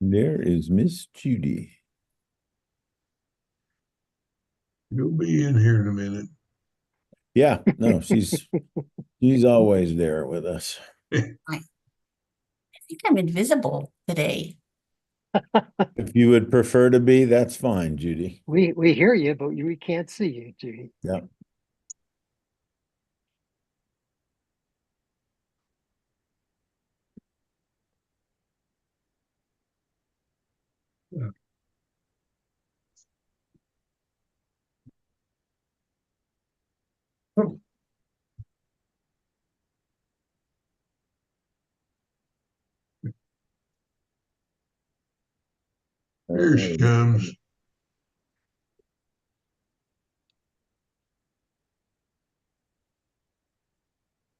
There is Miss Judy. You'll be in here in a minute. Yeah, no, she's always there with us. I think I'm invisible today. If you would prefer to be, that's fine, Judy. We hear you, but we can't see you, Judy. Yeah. Here she comes.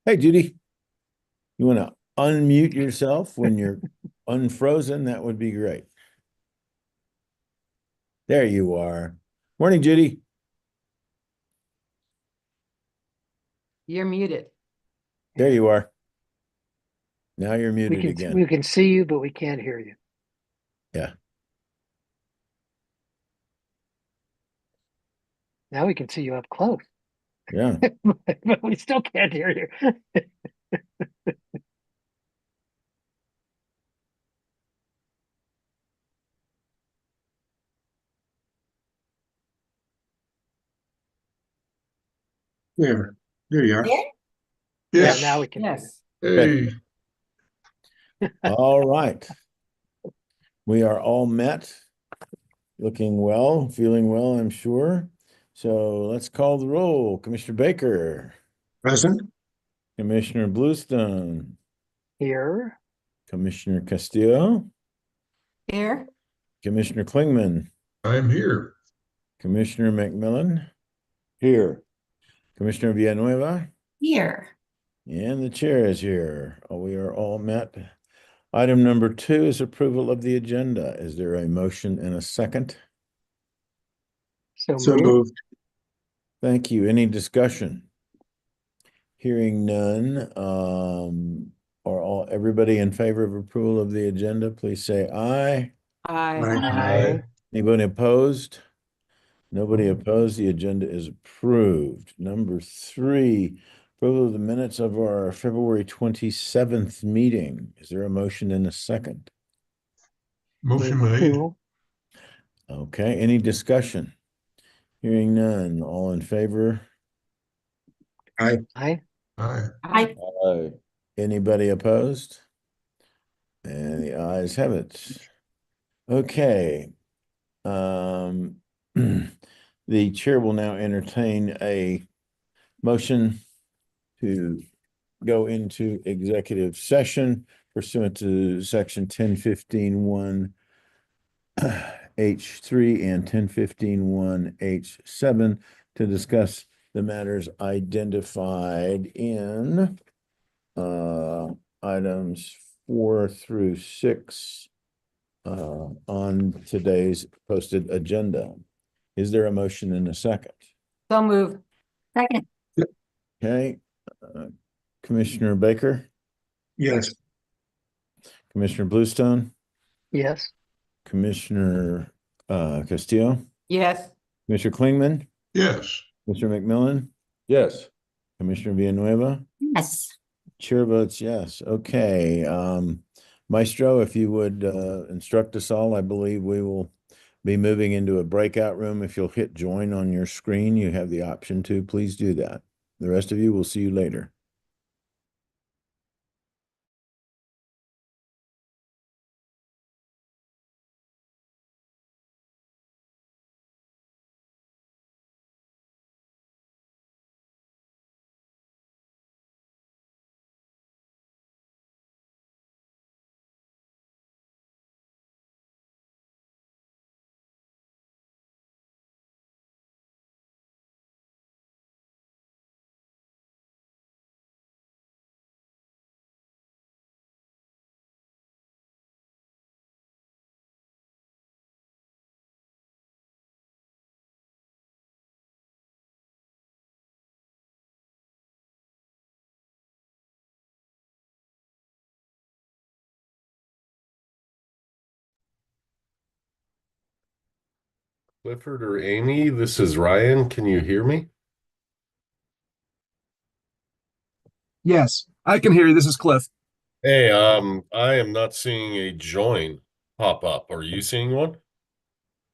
Hey, Judy, you want to unmute yourself when you're unfrozen? That would be great. There you are. Morning, Judy. You're muted. There you are. Now you're We muted can again. we can see you, but we can't hear you. Yeah. Now we can see you up close, Yeah. but we still can't hear you. There you are. There? Yes. Yeah, now we can hear Yes. Hey, All right. We are all met, looking well, feeling well, I'm sure. So let's call the roll. Commissioner Baker, present. Commissioner Bluestone, you. Here. Commissioner Castillo, Here. Commissioner Klingman, I'm here. Commissioner McMillan, here, Commissioner Villanueva, Here. and the chair is here. We are all met. Item number 2 is approval of the agenda. Is there a motion and a second? So So moved. moved. Thank you. Any discussion? Hearing none, everybody in favor of approval of the agenda, please say aye. Aye. Aye. Anybody opposed? Nobody opposed. The agenda is approved. Number 3, approval of the minutes of our February 27th meeting. Is there a motion and a second? Motion Move made. approval. Okay, any discussion? Hearing none, all in favor? Aye. Aye. Aye. I Anybody opposed? And the ayes have it. Okay. The chair will now entertain a motion to go into executive session pursuant to section 1015(1) H3 and 1015(1) H7 to discuss the matters identified in items 4 through 6 on today's posted agenda. Is there a motion and a second? So moved. second. Okay, Commissioner Baker, Yes. Commissioner Bluestone, Yes. Commissioner Castillo, Yes. Commissioner Klingman, Yes. Mr. McMillan, Yes. Commissioner Villanueva. Yes. Chair votes yes. Okay. Maestro, if you would instruct us all, I believe we will be moving into a breakout room. If you'll hit join on your screen, you have the option to. Please do that. The rest of you, will see you later. Clifford or Amy, this is Ryan. Can you hear me? Yes, I can hear you. This is Cliff. Hey, I am not seeing a join pop up. Are you seeing one?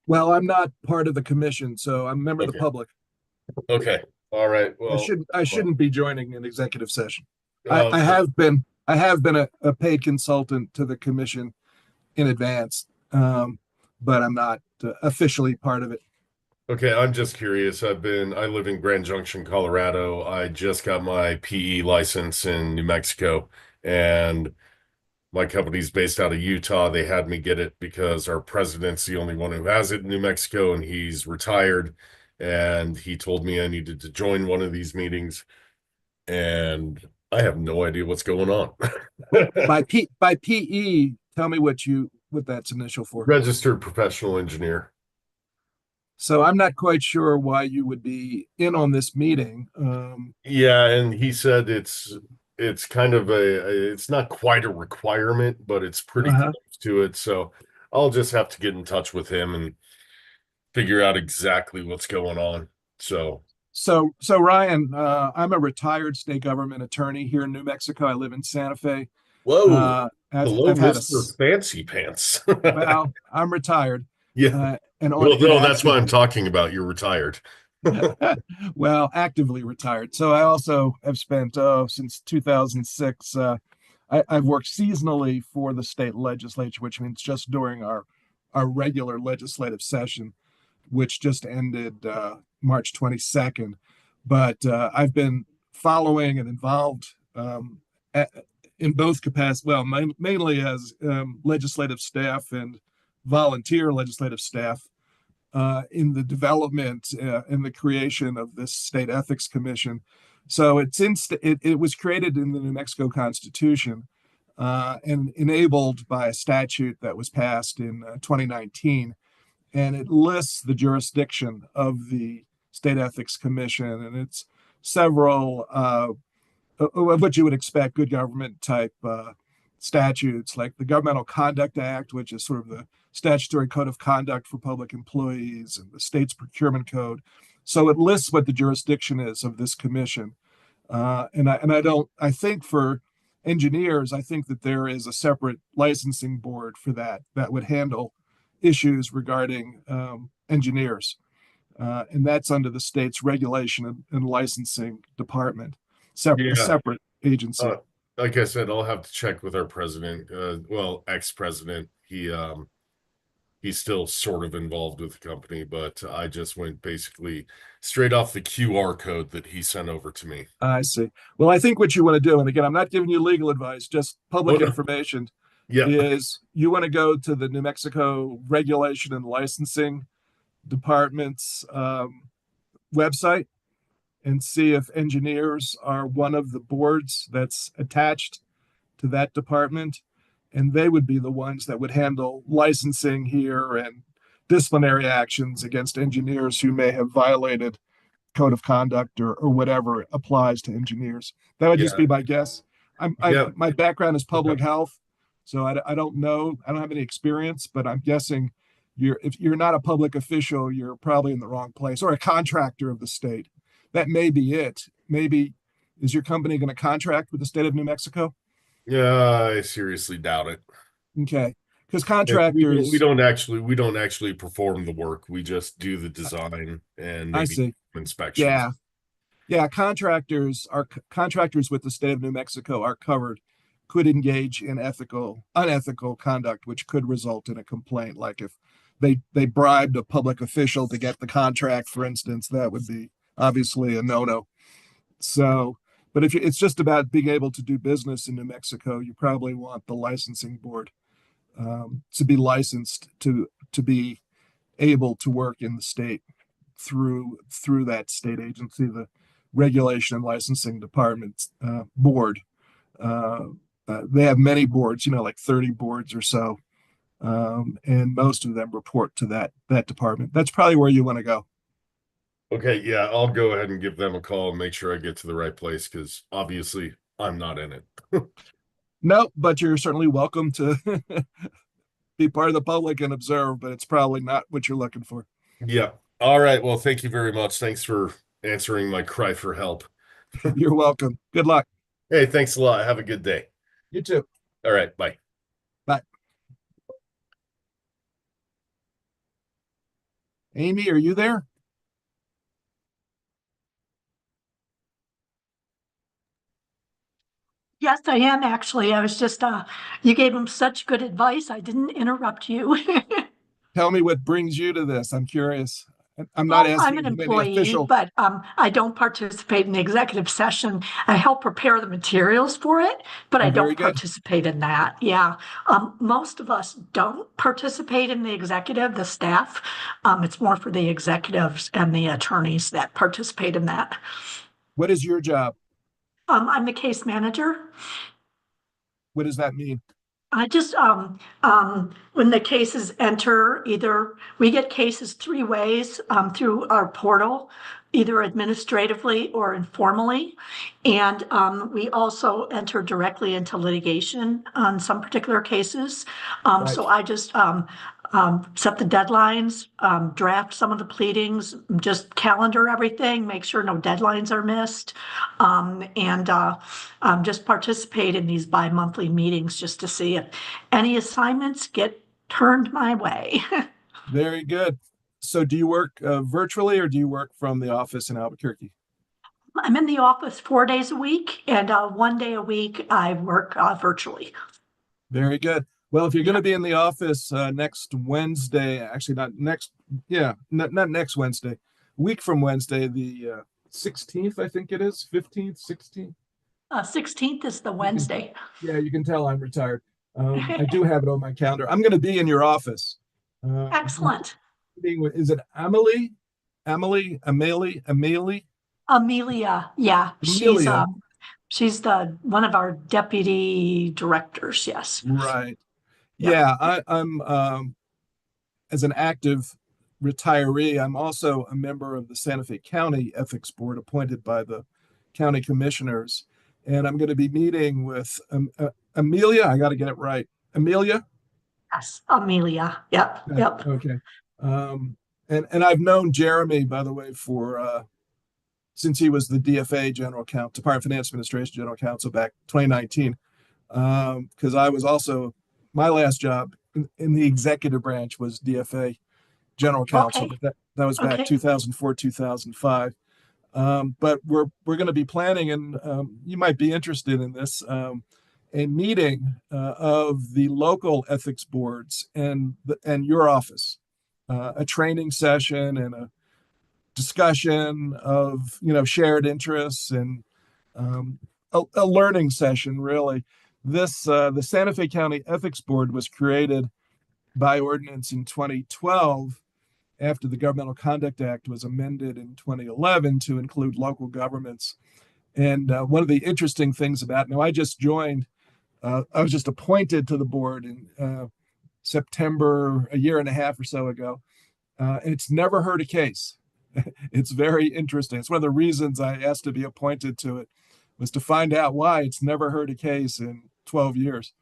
Well, I'm not part of the commission, so I'm a member of the Okay. public. Okay. All right. I Well, shouldn't be joining an executive session. uh, I have been a paid consultant to the commission in advance, but I'm not officially part of it. okay. I'm just curious. I live in Grand Junction, Colorado. I just got my PE license in New Mexico, and my company's based out of Utah. They had me get it because our president's the only one who has it in New Mexico, and he's retired. And he told me I needed to join one of these meetings, and I have no idea what's going on. By PE, tell me what that's initial for. Registered professional engineer. So I'm not quite sure why you would be in on this meeting. Yeah, and he said it's kind of it's not quite a requirement, but it's pretty Uh-huh. close to it. So I'll just have to get in touch with him and figure out exactly what's going on. So So Ryan, I'm a retired state government attorney here in New Mexico. I live in Santa Fe. whoa, I've hello, had a Mr. Fancy Pants. well, I'm retired. Yeah. And Well, no, that's what I'm active- talking about. You're retired. well, actively retired. So I also have spent since 2006. I've worked seasonally for the state legislature, which means just during our regular legislative session, which just ended March 22nd. But I've been following and involved in both capacities. Well, mainly as legislative staff and volunteer legislative staff in the development and the creation of this state ethics commission. So it was created in the New Mexico Constitution and enabled by a statute that was passed in 2019. And it lists the jurisdiction of the State Ethics Commission, and it's several what you would expect good government type statutes, like the Governmental Conduct Act, which is sort of the statutory code of conduct for public employees, and the state's procurement code. So it lists what the jurisdiction is of this commission. I think for engineers, I think that there is a separate licensing board for that would handle issues regarding engineers. And that's under the state's regulation and licensing department, a separate agency. Like I said, I'll have to check with our president. Well, ex-president. He's still sort of involved with the company, but I just went basically straight off the QR code that he sent over to me. I see. Well, I think what you want to do, and again, I'm not giving you legal advice, just public information, is you want to go to the New Mexico Regulation and Licensing Department's website and see if engineers are one of the boards that's attached to that department. And they would be the ones that would handle licensing here and disciplinary actions against engineers who may have violated code of conduct or whatever applies to engineers. That would just be my guess. My background is public health, so I don't know. I don't have any experience, but I'm guessing if you're not a public official, you're probably in the wrong place, or a contractor of the state. That may be it. Maybe is your company going to contract with the state of New Mexico? Yeah, I seriously doubt it. Okay, because contractors, we don't actually perform the work. We just do the design and maybe inspections. Yeah. Contractors with the state of New Mexico are covered. Could engage in unethical conduct, which could result in a complaint. Like if they bribed a public official to get the contract, for instance, that would be obviously a no-no. So. But if it's just about being able to do business in New Mexico, you probably want the licensing board to be licensed to be able to work in the state through that state agency, the Regulation and Licensing Department board. They have many boards, like 30 boards or so, and most of them report to that department. That's probably where you want to go. Okay, yeah, I'll go ahead and give them a call and make sure I get to the right place, because obviously I'm not in it. No, but you're certainly welcome to be part of the public and observe, but it's probably not what you're looking for. Yeah. All right. Well, thank you very much. Thanks for answering my cry for help. You're welcome. Good luck. Hey, thanks a lot. Have a good day. You too. All right. Bye. Amy, are you there? Yes, I am actually. I was just, you gave him such good advice. I didn't interrupt you. Tell me what brings you to this. I'm curious. I'm not Well, I'm asking an you any employee, official. but I don't participate in the executive session. I help prepare the materials for it, but Oh, I very don't good. participate in that. Yeah. Most of us don't participate in the executive, the staff. It's more for the executives and the attorneys that participate in that. What is your job? I'm the case manager. What does that mean? I just, when the cases enter, either we get cases three ways, through our portal, either administratively or informally. And, we also enter directly into litigation on some particular cases. So I just, set the deadlines, draft some of the pleadings, just calendar everything, make sure no deadlines are missed. And just participate in these bi-monthly meetings just to see if any assignments get turned my way. Very good. So do you work virtually or do you work from the office in Albuquerque? I'm in the office 4 days a week, and 1 day a week I work virtually. Very good. Well, if you're going to be in the office next Wednesday, actually not next, yeah, not next Wednesday, a week from Wednesday, the 16th, I think it is, 15th, 16th. 16th is the Wednesday. Yeah, you can tell I'm retired. I do have it on my calendar. I'm going to be in your office. Excellent. Is it Amelie? Amelie? Amelia, yeah, Amelia. she's the one of our deputy directors. Yes. Right. Yeah. Yeah, I'm as an active retiree, I'm also a member of the Santa Fe County Ethics Board appointed by the county commissioners. And I'm going to be meeting with Amelia. I got to get it right. Amelia? Yes, Amelia. Yep. Yep. Okay. And I've known Jeremy, by the way, for since he was the DFA General Counsel, Department of Finance Administration General Counsel back 2019. Because I was also, my last job in the executive branch was DFA General Counsel, Okay. but that was back Okay. 2004, 2005. But we're going to be planning, and you might be interested in this, a meeting of the local ethics boards and your office, a training session and a discussion of shared interests and a learning session. Really, this the Santa Fe County Ethics Board was created by ordinance in 2012 after the Governmental Conduct Act was amended in 2011 to include local governments. And one of the interesting things about now, I just joined. I was just appointed to the board in September, a year and a half or so ago. And it's never heard a case. It's very interesting. It's one of the reasons I asked to be appointed to it, was to find out why it's never heard a case in 12 years.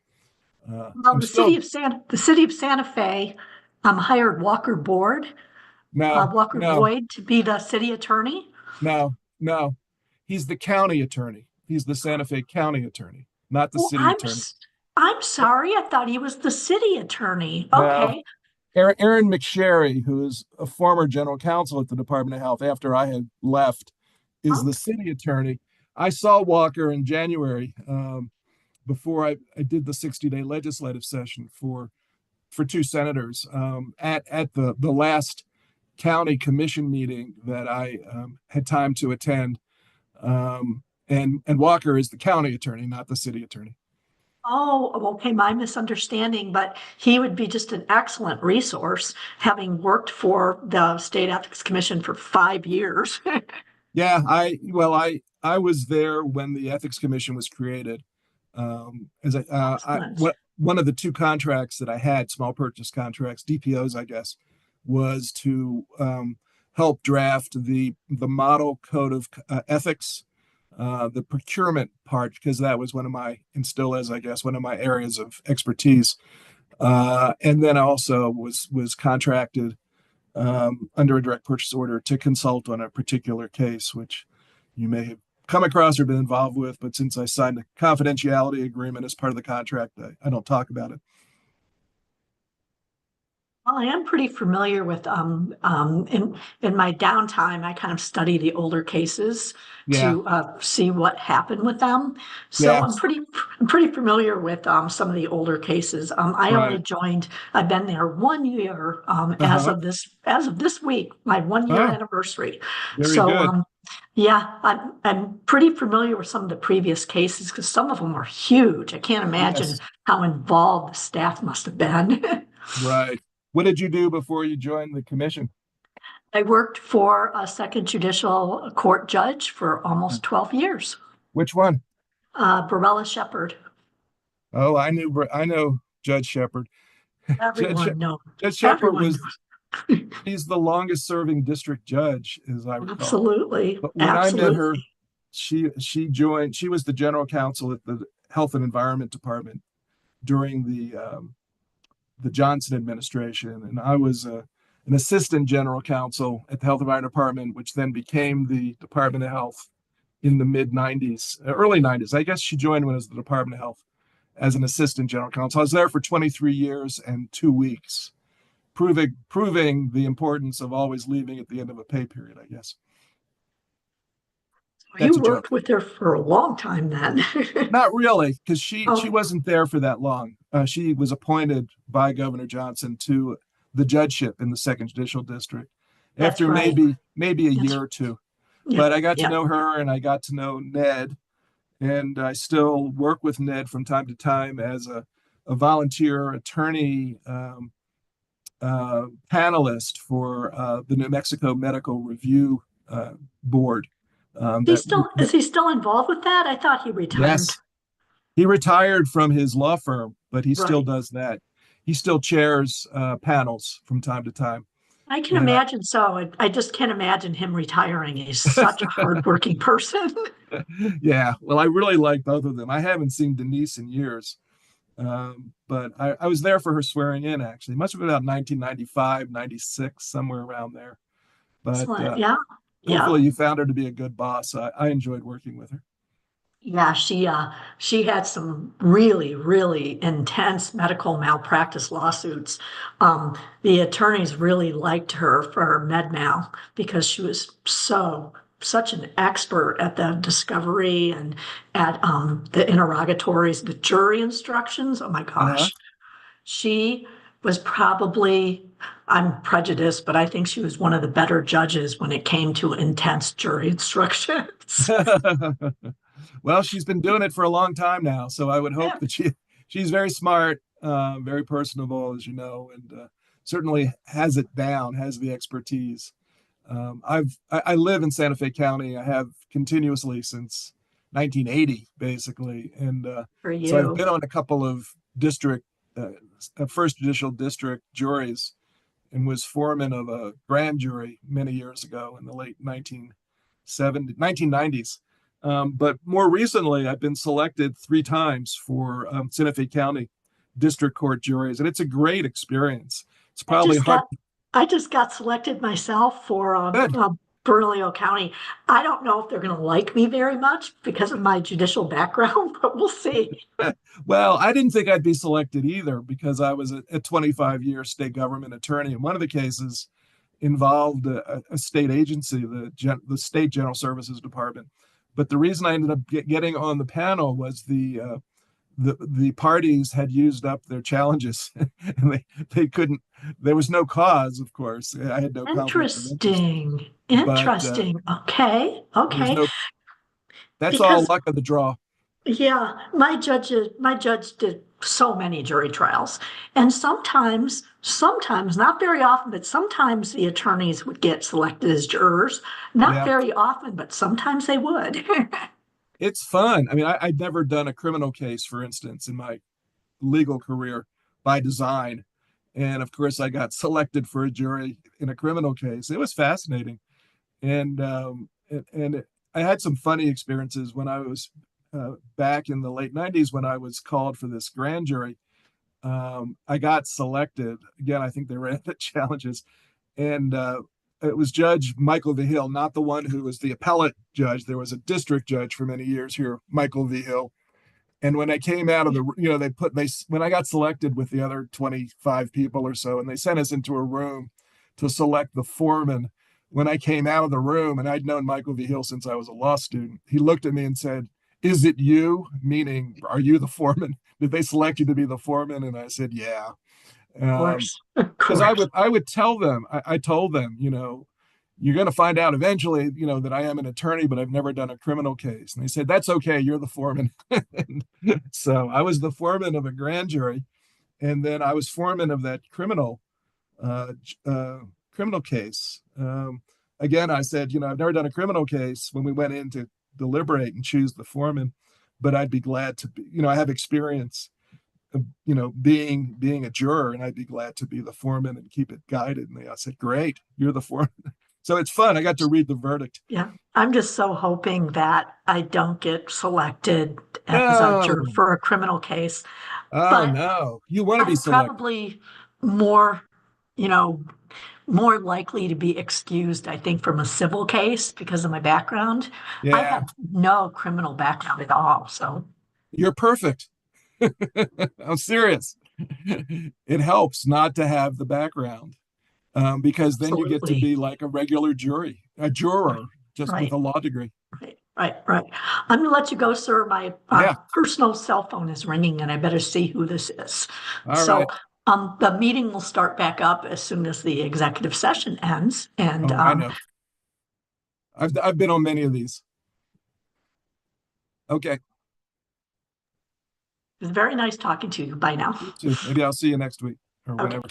Well, I'm the still- city of Santa Fe hired Walker Board, Walker no, Boyd to be the city attorney. no. He's the county attorney. He's the Santa Fe County attorney, not the Well, city attorney. I'm sorry. I thought he was the city attorney. No. Okay. Aaron McSherry, who is a former general counsel at the Department of Health after I had left, is the city attorney. I saw Walker in January before I did the 60-day legislative session for two senators at the last county commission meeting that I had time to attend. And Walker is the county attorney, not the city attorney. Oh, okay. My misunderstanding, but he would be just an excellent resource, having worked for the State Ethics Commission for 5 years. Yeah, I was there when the Ethics Commission was created. Excellent. One of the two contracts that I had, small purchase contracts, DPOs, I guess, was to help draft the model code of ethics, the procurement part, because that was one of my, and still is, I guess, one of my areas of expertise. And then I also was contracted under a direct purchase order to consult on a particular case, which you may have come across or been involved with. But since I signed a confidentiality agreement as part of the contract, I don't talk about it. Well, I am pretty familiar with, in my downtime, I kind of study the older cases Yeah. to see what happened with them. So Yeah. I'm pretty familiar with some of the older cases. I only Right. joined, I've been there 1 year Uh-huh. as of this week, my 1 year Oh. anniversary. Very So good. yeah, I'm pretty familiar with some of the previous cases because some of them are huge. I can't imagine Yes. how involved the staff must have been. Right. What did you do before you joined the commission? I worked for a second judicial court judge for almost 12 years. Which one? Barella Shepherd. Oh, I know Judge Shepard. Everyone knows. Judge Shepard Everyone was, knows. he's the longest serving district judge, as I recall. Absolutely. But when I met her, Absolutely. she was the general counsel at the Health and Environment Department during the Johnson administration, and I was an assistant general counsel at the Health and Environment Department, which then became the Department of Health in the mid 90s, early 90s. I guess she joined when it was the Department of Health as an assistant general counsel. I was there for 23 years and 2 weeks, proving the importance of always leaving at the end of a pay period, I guess. That's You a joke. worked with her for a long time then. Not really, because she Oh. wasn't there for that long. She was appointed by Governor Johnson to the judgeship in the Second Judicial District That's after right. maybe a That's year or two. Yeah, But I got to yeah. know her and I got to know Ned, and I still work with Ned from time to time as a volunteer attorney panelist for the New Mexico Medical Review Board. Is he still involved with that? I thought he retired. Yes. He retired from his law firm, but he still Right. does that. He still chairs panels from time to time. I can Yeah. imagine so. I just can't imagine him retiring. He's such a hardworking person. Yeah, well, I really like both of them. I haven't seen Denise in years, but I was there for her swearing in, actually. Must have been about 1995, 96, somewhere around there. But Excellent. Yeah. hopefully you found her to be a good boss. I enjoyed working with her. Yeah, she had some really, really intense medical malpractice lawsuits. The attorneys really liked her for her med mal because she was such an expert at the discovery and at the interrogatories, the jury instructions. Oh my gosh. Uh-huh. She was probably, I'm prejudiced, but I think she was one of the better judges when it came to intense jury instructions. Well, she's been doing it for a long time now, so I would hope that she's very smart, very personable, as you know, and certainly has it down, has the expertise. I live in Santa Fe County. I have continuously since 1980, basically, and For so I've you. been on a couple of district, first judicial district juries, and was foreman of a grand jury many years ago in the late 1990s. But more recently, I've been selected 3 times for Santa Fe County District Court juries, and it's a great experience. It's probably hard. I just got selected myself for Good. Bernalillo County. I don't know if they're going to like me very much because of my judicial background, but we'll see. Well, I didn't think I'd be selected either because I was a 25-year state government attorney. And one of the cases involved a state agency, the State General Services Department. But the reason I ended up getting on the panel was the parties had used up their challenges and they couldn't, there was no cause, of course. I had no conflict of interest. Interesting. Okay. There's no- that's Because- all luck of the draw. Yeah, my judge did so many jury trials. And sometimes, not very often, but sometimes the attorneys would get selected as jurors. Not Yeah. very often, but sometimes they would. It's fun. I mean, I'd never done a criminal case, for instance, in my legal career by design. And of course, I got selected for a jury in a criminal case. It was fascinating. And I had some funny experiences when I was back in the late 90s when I was called for this grand jury. I got selected. Again, I think they ran the challenges. and it was Judge Michael Vigil, not the one who was the appellate judge. There was a district judge for many years here, Michael Vigil. And when I came out of the, when I got selected with the other 25 people or so, and they sent us into a room to select the foreman. When I came out of the room, and I'd known Michael Vigil since I was a law student, he looked at me and said, "Is it you?" Meaning, are you the foreman? Did they select you to be the foreman? And I said, "Yeah." Of course. Of Because course. I would tell them, I told them, you're going to find out eventually, that I am an attorney, but I've never done a criminal case. And they said, "That's okay. You're the foreman." And so I was the foreman of a grand jury. And then I was foreman of that uh, criminal case. Again, I said, I've never done a criminal case when we went in to deliberate and choose the foreman, but I'd be glad to be, I have experience of, being a juror, and I'd be glad to be the foreman and keep it guided. And I said, "Great, you're the foreman." So it's fun. I got to read the verdict. Yeah, I'm just so hoping that I don't get selected as a juror No. for a criminal case. Oh, But no. You want to be I'm selected. probably more, you know, more likely to be excused, I think, from a civil case because of my background. I Yeah, have no criminal background at all, so you're perfect. I'm serious. It helps not to have the background, because then you get to absolutely. be like a regular a juror, just with Right, a law degree. right. I'm gonna let you go, sir. My Yeah. personal cell phone is ringing and I better see who this is. All So, right. the meeting will start back up as soon as the executive session ends. And, Oh, I know. I've been on many of these. Okay. it was very nice talking to you. Bye now. You too. Maybe I'll see you next week or Okay. whenever.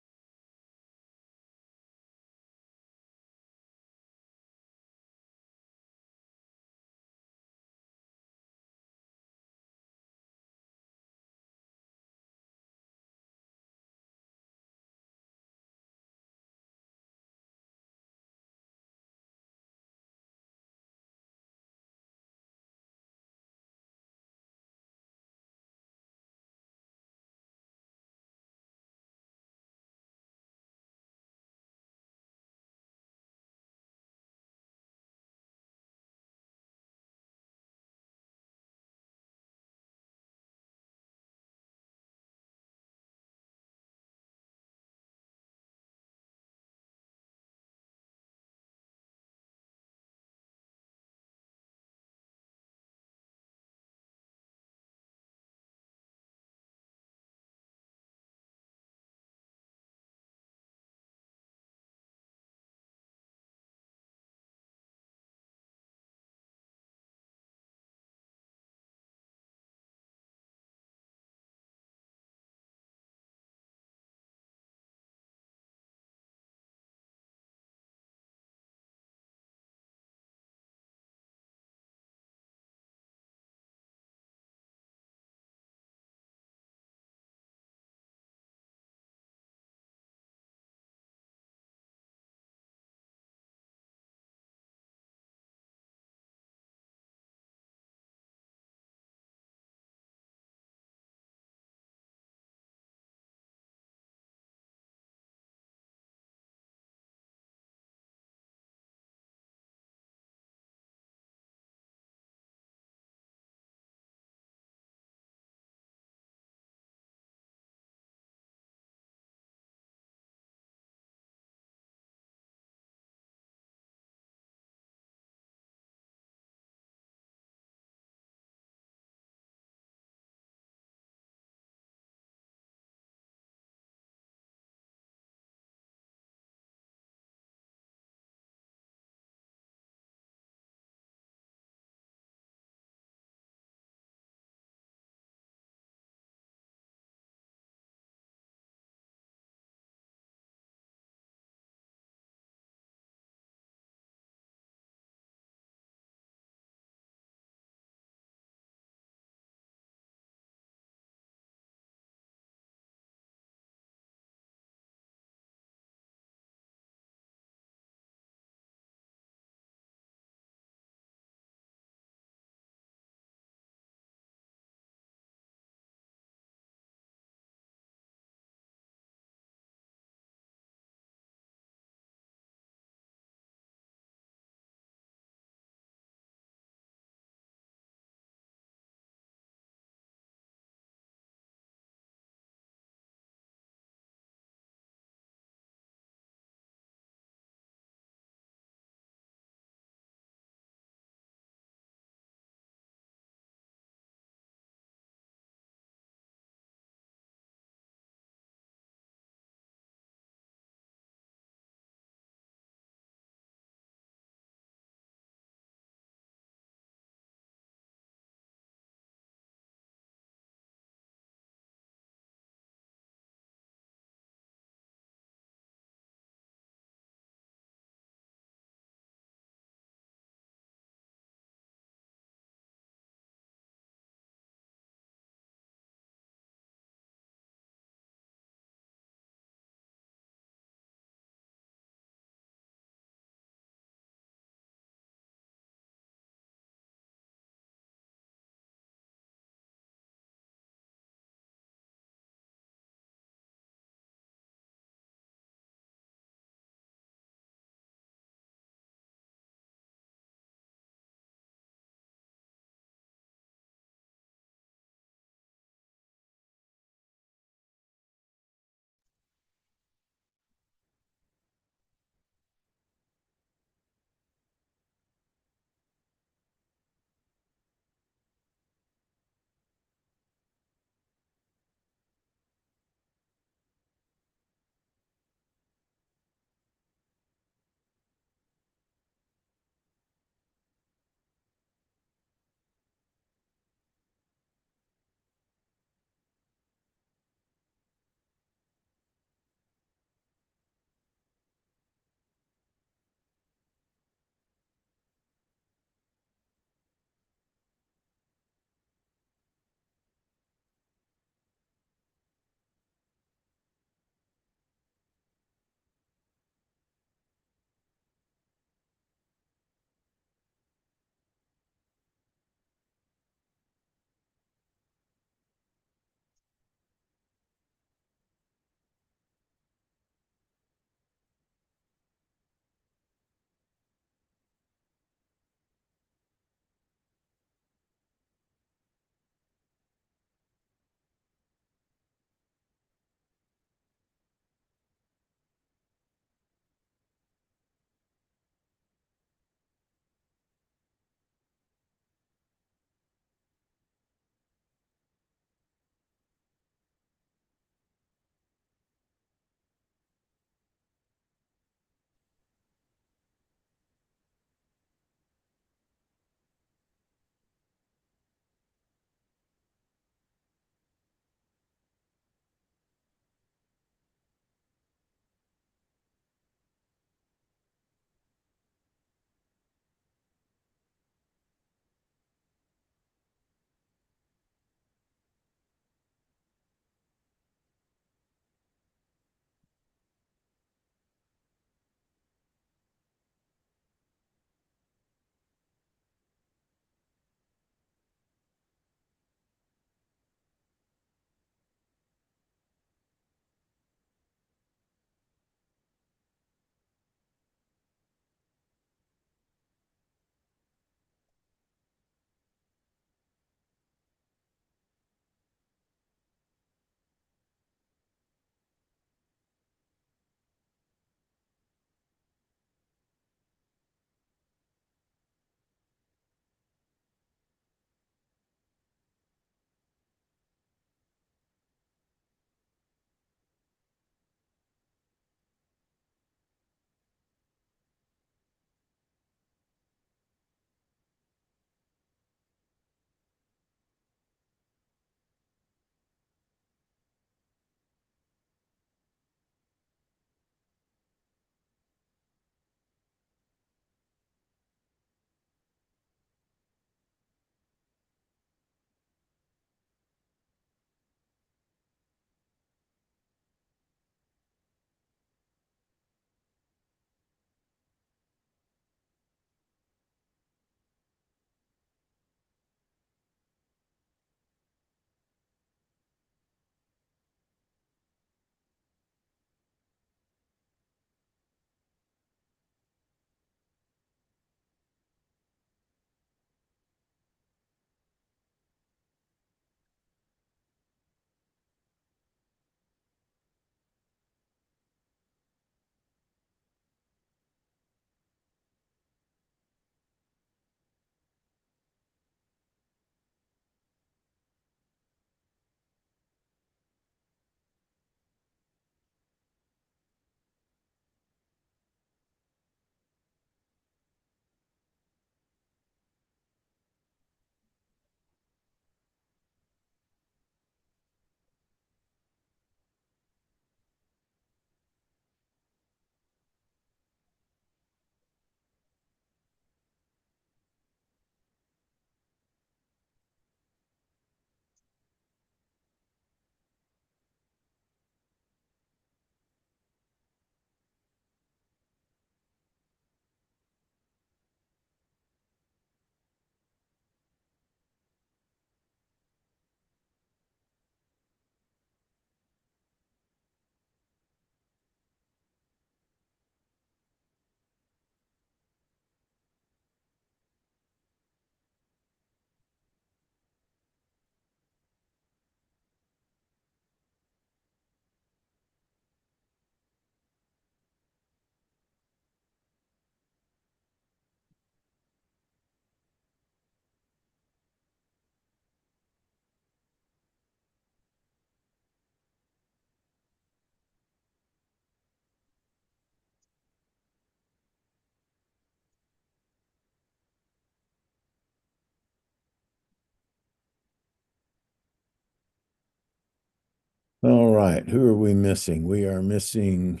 All right, who are we missing? We are missing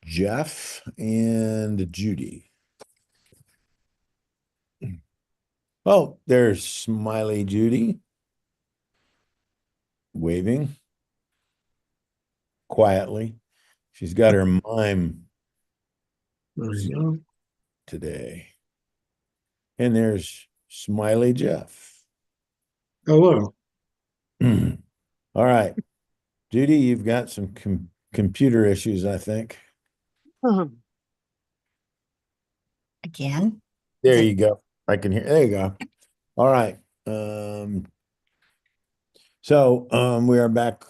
Jeff and Judy. Oh, there's Smiley Judy. Waving quietly. She's got her mime There you go. today. And there's Smiley Jeff. Hello. All right. Judy, you've got some computer issues, I think. Again. There Okay. you go. I can hear. There you go. All right. We are back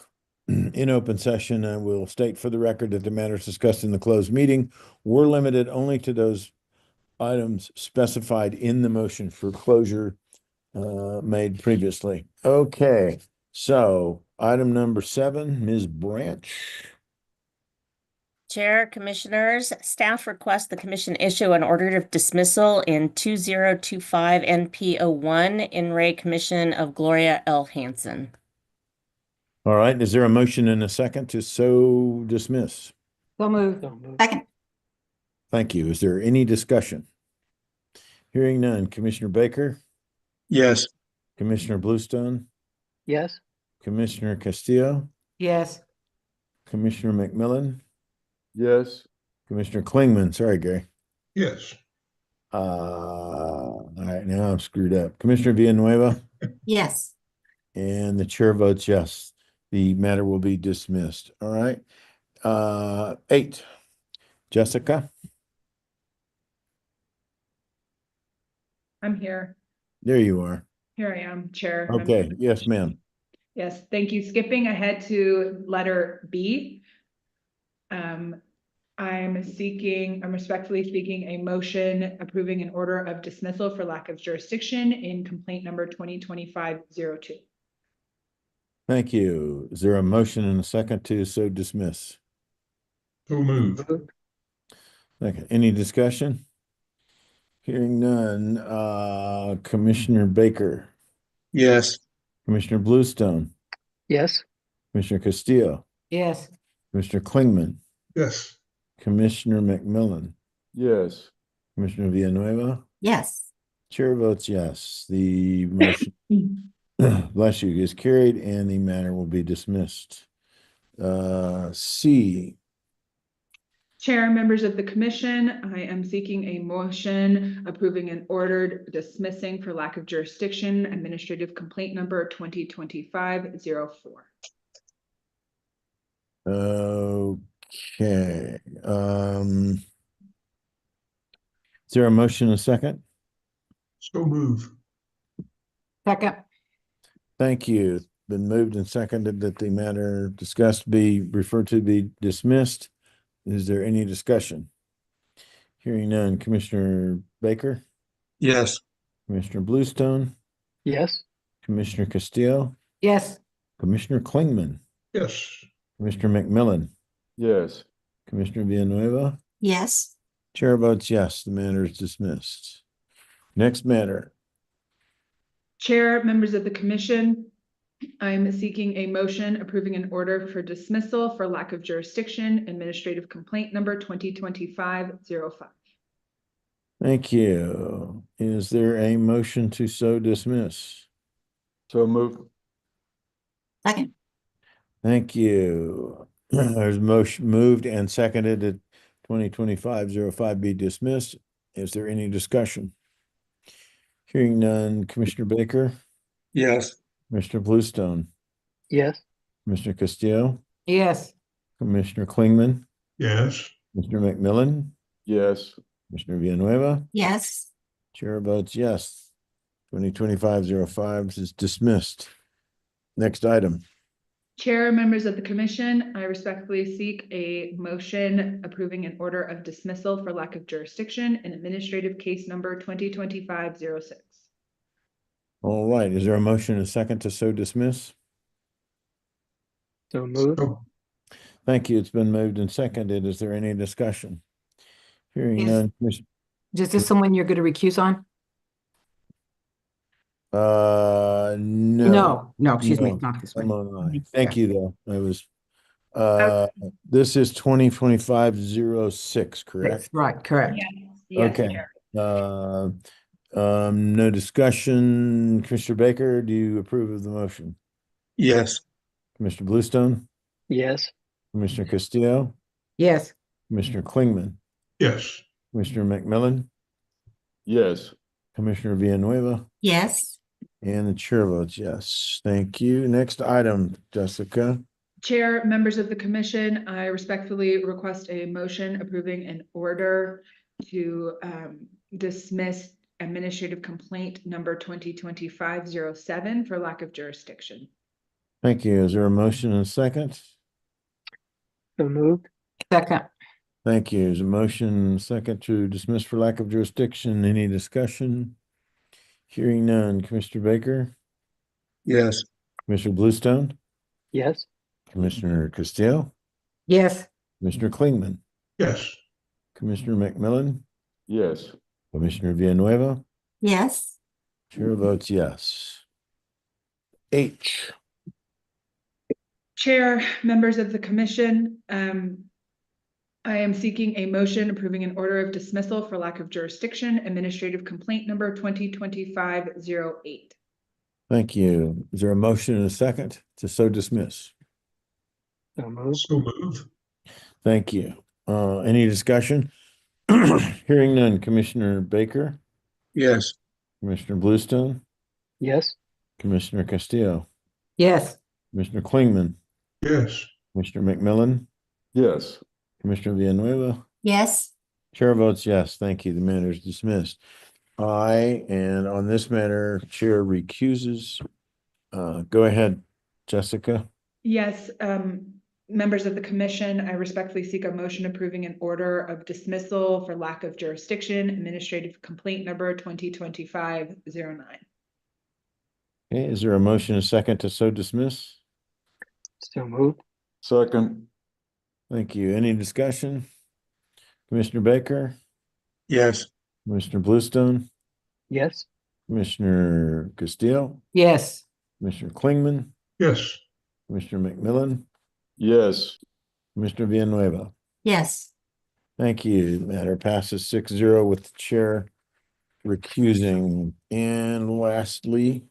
in open session, and we'll state for the record that the matters discussed in the closed meeting were limited only to those items specified in the motion for closure made previously. Okay, so item number 7, Ms. Branch. Chair, Commissioners, staff request the commission issue an order of dismissal in 2025 NP01 in Ray Commission of Gloria L. Hansen. All right, is there a motion and a second to so dismiss? So moved. So moved. Second. Thank you. Is there any discussion? Hearing none. Commissioner Baker, Yes. Commissioner Bluestone, Yes. Commissioner Castillo, Yes. Commissioner McMillan, Yes. Commissioner Klingman. Sorry, Gary. Yes. All right, now I'm screwed up. Commissioner Villanueva, Yes. and the chair votes yes. The matter will be dismissed. All right. 8, Jessica, I'm here. there you are. Here I am, Chair. Okay, yes, ma'am. Yes, thank you. Skipping ahead to letter B. I'm respectfully seeking a motion approving an order of dismissal for lack of jurisdiction in complaint number 2025-02. Thank you. Is there a motion and a second to so dismiss? So move. Okay, any discussion? Hearing none. Commissioner Baker, Yes. Commissioner Bluestone, Yes. Commissioner Castillo, Yes. Commissioner Klingman, Yes. Commissioner McMillan, Yes. Commissioner Villanueva. Yes. Chair votes yes. The motion, bless you, is carried and the matter will be dismissed. C, Chair, members of the commission, I am seeking a motion approving an order dismissing for lack of jurisdiction administrative complaint number 2025-04. okay. Is there a motion and a second? So move. Second. Thank you. It's been moved and seconded that the matter discussed be referred to be dismissed. Is there any discussion? Hearing none. Commissioner Baker, Yes. Commissioner Bluestone, Yes. Commissioner Castillo, Yes. Commissioner Klingman, Yes. Commissioner McMillan, Yes. Commissioner Villanueva. Yes. Chair votes yes, the matter is dismissed. Next matter. Chair, members of the commission, I'm seeking a motion approving an order for dismissal for lack of jurisdiction, administrative complaint number 2025-05. Thank you. Is there a motion to so dismiss? So move. Second. Thank you. There's motion moved and seconded that 2025-05 be dismissed. Is there any discussion? Hearing none. Commissioner Baker, Yes. Commissioner Bluestone, Yes. Commissioner Castillo, Yes. Commissioner Klingman, Yes. Mr. McMillan, Yes. Commissioner Villanueva. Yes. Chair votes yes. 2025-05 is dismissed. Next item. Chair, members of the commission, I respectfully seek a motion approving an order of dismissal for lack of jurisdiction in administrative case number 2025-06. All right. Is there a motion and a second to so dismiss? So moved. Thank you. It's been moved and seconded. Is there any discussion? Hearing Is- none. Is this someone you're going to recuse on? No. No, excuse me, No. not this I'm one. on aye. Thank you, though. I was, this is 2025-06, correct? Right, correct. Yes, Okay. Chair. No discussion. Commissioner Baker, do you approve of the motion? Yes. Commissioner Bluestone, yes, Commissioner Castillo, Yes, Commissioner Klingman, Yes. Commissioner McMillan, Yes. Commissioner Villanueva, Yes. and the chair votes yes. Thank you. Next item, Jessica. Chair, members of the commission, I respectfully request a motion approving an order to dismiss administrative complaint number 2025-07 for lack of jurisdiction. Thank you. Is there a motion and a second? so moved, second. Thank you. Is a motion and a second to dismiss for lack of jurisdiction? Any discussion? Hearing none. Commissioner Baker, Yes. Commissioner Bluestone, yes, Commissioner Castillo, Yes, Commissioner Klingman, Yes. Commissioner McMillan, Yes. Commissioner Villanueva, Yes. chair votes yes. H. Chair, members of the commission, I am seeking a motion approving an order of dismissal for lack of jurisdiction, administrative complaint number 2025-08. Thank you. Is there a motion and a second to so dismiss? so moved, So move. Thank you. Any discussion? Hearing none. Commissioner Baker, Yes. Commissioner Bluestone, yes, Commissioner Castillo, yes, Commissioner Klingman, Yes. Commissioner McMillan, Yes. Commissioner Villanueva, Yes. chair votes yes. Thank you. The matter is dismissed. And on this matter, chair recuses. Go ahead, Jessica. Yes, members of the commission, I respectfully seek a motion approving an order of dismissal for lack of jurisdiction, administrative complaint number 2025-09. Okay, is there a motion and a second to so dismiss? so moved, Second. Thank you. Any discussion? Commissioner Baker, Yes. Commissioner Bluestone, yes, Commissioner Castillo, yes, Commissioner Klingman, Yes. Commissioner McMillan, Yes. Commissioner Villanueva. Yes. Thank you. The matter passes 6-0 with the chair recusing. And lastly,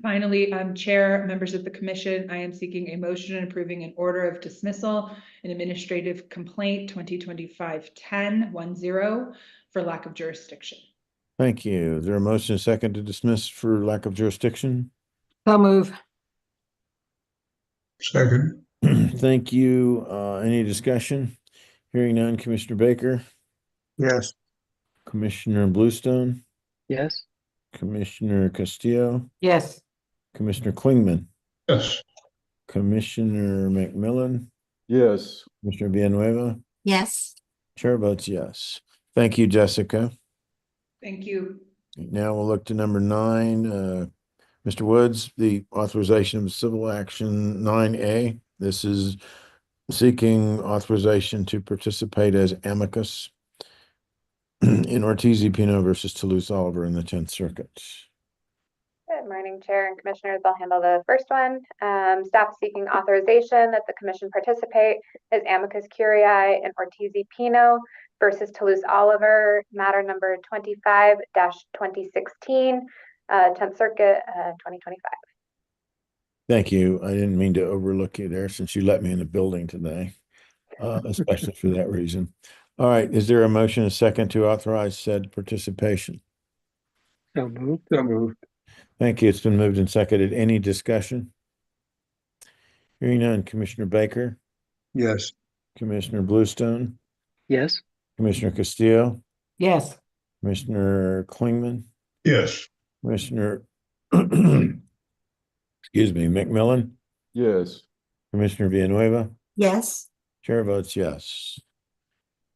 Finally, Chair, members of the commission, I am seeking a motion approving an order of dismissal in administrative complaint 2025-10-10 for lack of jurisdiction. thank you. Is there a motion and a second to dismiss for lack of jurisdiction? so move. Second. Thank you. Any discussion? Hearing none. Commissioner Baker, Yes. Commissioner Bluestone, yes, Commissioner Castillo, Yes, Commissioner Klingman, Yes. Commissioner McMillan, Yes. Commissioner Villanueva, Yes. chair votes yes. Thank you, Jessica. Thank you. Now we'll look to number 9. Mr. Woods, the authorization of civil action 9A. This is seeking authorization to participate as amicus in Ortiz y Pino versus Toulouse Oliver in the 10th Circuit. Good morning, Chair and Commissioners. I'll handle the first one. Staff seeking authorization that the Commission participate as amicus curiae in Ortiz y Pino versus Toulouse Oliver, matter number 25-2016, 10th Circuit, 2025. Thank you. I didn't mean to overlook you there since you let me in the building today, especially for that reason. All right. Is there a motion, a second to authorize said participation? so moved, So moved. Thank you. It's been moved and seconded. Any discussion? Hearing none. Commissioner Baker, Yes. Commissioner Bluestone, yes, Commissioner Castillo, yes, Commissioner Klingman, Yes. Commissioner, excuse me, McMillan, Yes. Commissioner Villanueva, Yes. chair votes yes.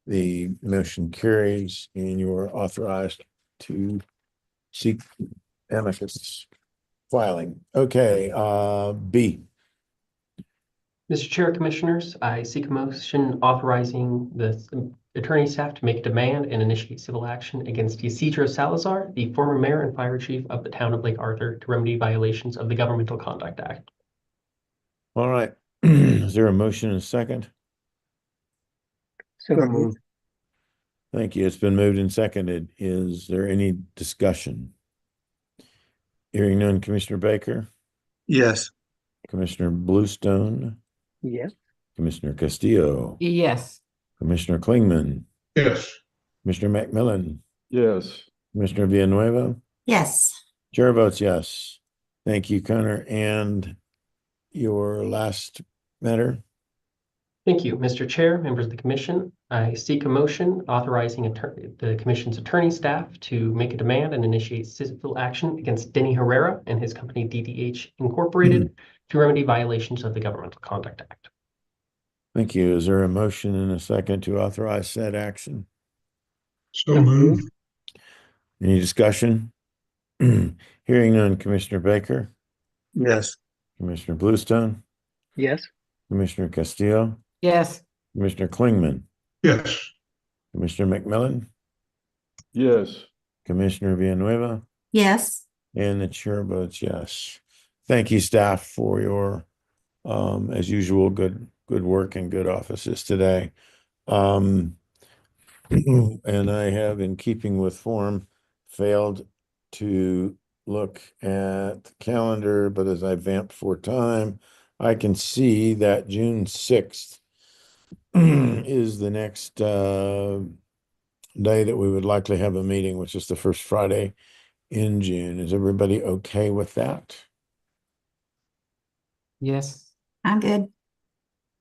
The motion carries and you are authorized to seek amicus filing. Okay, B. Mr. Chair, Commissioners, I seek a motion authorizing the attorney staff to make a demand and initiate civil action against Ysidro Salazar, the former mayor and fire chief of the town of Lake Arthur, to remedy violations of the Governmental Conduct Act. All right. Is there a motion and a second? So moved. Thank you. It's been moved and seconded. Is there any discussion? Hearing none, Commissioner Baker, Yes. Commissioner Bluestone, Yes. Commissioner Castillo, Yes. Commissioner Klingman, Yes. Commissioner McMillan, Yes. Commissioner Villanueva. Yes. Chair votes yes. Thank you, Connor. And your last matter? Thank you, Mr. Chair, members of the commission. I seek a motion authorizing the commission's attorney staff to make a demand and initiate civil action against Denny Herrera and his company DDH Incorporated to remedy violations of the Governmental Conduct Act. Thank you. Is there a motion and a second to authorize said action? So moved. Any discussion? Hearing none, Commissioner Baker, Yes. Commissioner Bluestone, Yes. Commissioner Castillo, Yes. Commissioner Klingman, Yes. Commissioner McMillan, Yes. Commissioner Villanueva, Yes. and the chair votes yes. Thank you, staff, for your, as usual, good work and good offices today. And I have, in keeping with form, failed to look at the calendar, but as I vamped for time, I can see that June 6th is the next day that we would likely have a meeting, which is the first Friday in June. Is everybody okay with that? Yes. I'm good.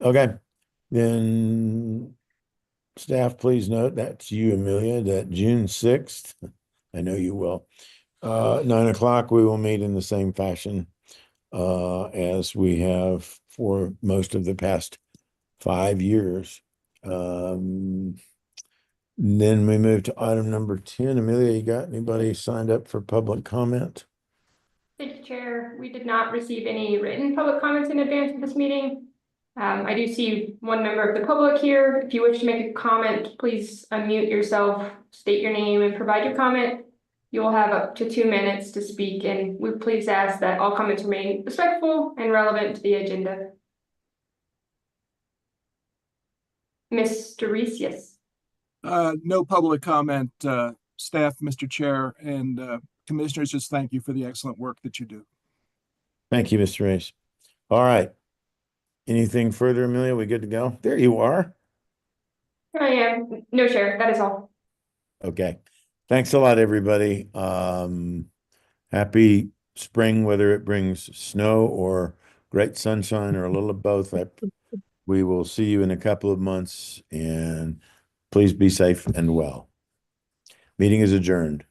Okay, then staff, please note, that's you, Amelia, that June 6th, I know you will, 9 o'clock, we will meet in the same fashion as we have for most of the past 5 years. Then we move to item number 10. Amelia, you got anybody signed up for public comment? Thank you, Chair. We did not receive any written public comments in advance of this meeting. I do see one member of the public here. If you wish to make a comment, please unmute yourself, state your name, and provide your comment. You will have up to 2 minutes to speak, and we please ask that all comments remain respectful and relevant to the agenda. Mr. Reese, yes. No public comment, staff, Mr. Chair, and commissioners, just thank you for the excellent work that you do. Thank you, Mr. Race. All right. Anything further, Amelia? We good to go? There you are. I am. No, Chair. That is all. Okay. Thanks a lot, everybody. Happy spring, whether it brings snow or great sunshine or a little of both. We will see you in a couple of months, and please be safe and well. Meeting is adjourned.